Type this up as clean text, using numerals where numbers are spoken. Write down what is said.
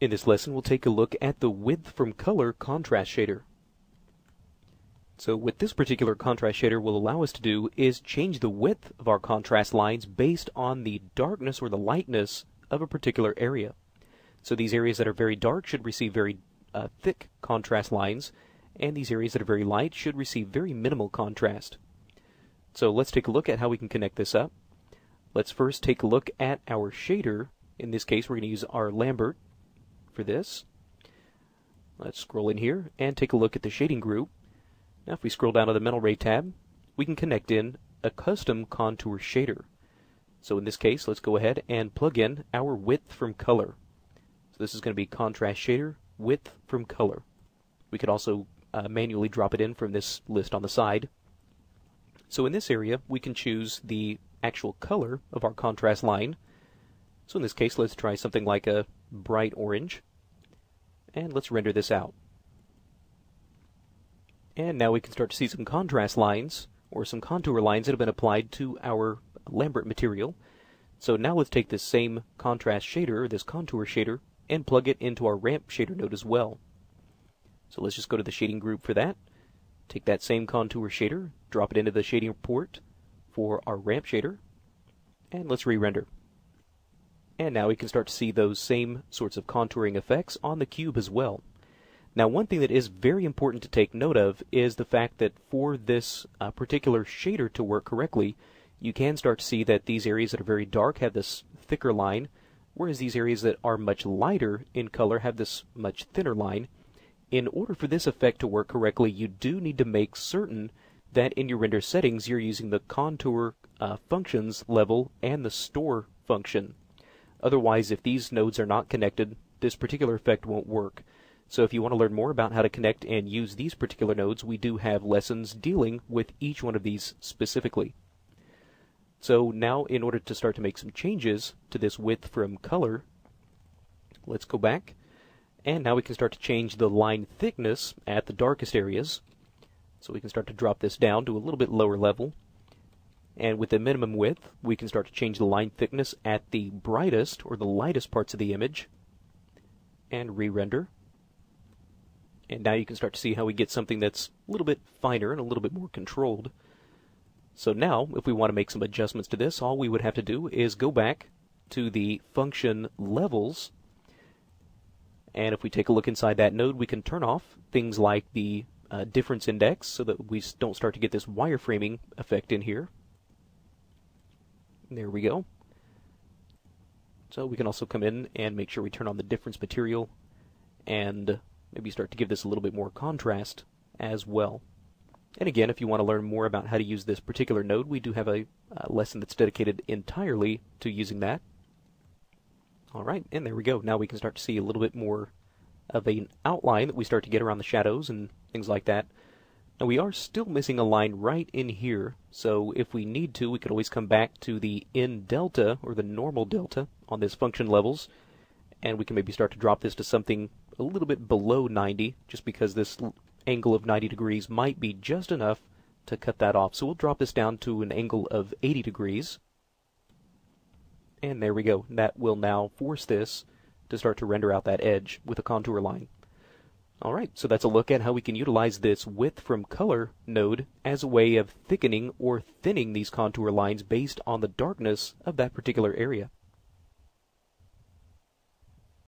In this lesson, we'll take a look at the width from color contrast shader. So what this particular contrast shader will allow us to do is change the width of our contrast lines based on the darkness or the lightness of a particular area. So these areas that are very dark should receive very thick contrast lines, and these areas that are very light should receive very minimal contrast. So let's take a look at how we can connect this up. Let's first take a look at our shader. In this case, we're going to use our Lambert for this. Let's scroll in here and take a look at the shading group. Now if we scroll down to the Mental Ray tab, we can connect in a custom contour shader. So in this case, let's go ahead and plug in our width from color. So this is going to be contrast shader, width from color. We could also manually drop it in from this list on the side. So in this area, we can choose the actual color of our contrast line. So in this case, let's try something like a bright orange, and let's render this out. And now we can start to see some contrast lines, or some contour lines that have been applied to our Lambert material. So now let's take this same contrast shader, this contour shader, and plug it into our ramp shader node as well. So let's just go to the shading group for that, take that same contour shader, drop it into the shading port for our ramp shader, and let's re-render. And now we can start to see those same sorts of contouring effects on the cube as well. Now one thing that is very important to take note of is the fact that for this particular shader to work correctly, you can start to see that these areas that are very dark have this thicker line, whereas these areas that are much lighter in color have this much thinner line. In order for this effect to work correctly, you do need to make certain that in your render settings you're using the contour functions level and the store function. Otherwise, if these nodes are not connected, this particular effect won't work. So if you want to learn more about how to connect and use these particular nodes, we do have lessons dealing with each one of these specifically. So now, in order to start to make some changes to this width from color, let's go back, and now we can start to change the line thickness at the darkest areas. So we can start to drop this down to a little bit lower level. And with the minimum width, we can start to change the line thickness at the brightest or the lightest parts of the image, and re-render. And now you can start to see how we get something that's a little bit finer and a little bit more controlled. So now, if we want to make some adjustments to this, all we would have to do is go back to the function levels, and if we take a look inside that node, we can turn off things like the difference index so that we don't start to get this wireframing effect in here. There we go. So we can also come in and make sure we turn on the difference material and maybe start to give this a little bit more contrast as well. And again, if you want to learn more about how to use this particular node, we do have a lesson that's dedicated entirely to using that. Alright, and there we go. Now we can start to see a little bit more of an outline that we start to get around the shadows and things like that. Now we are still missing a line right in here, so if we need to, we could always come back to the in delta, or the normal delta, on this function levels, and we can maybe start to drop this to something a little bit below 90, just because this angle of 90 degrees might be just enough to cut that off. So we'll drop this down to an angle of 80 degrees, and there we go. That will now force this to start to render out that edge with a contour line. Alright, so that's a look at how we can utilize this width from color node as a way of thickening or thinning these contour lines based on the darkness of that particular area.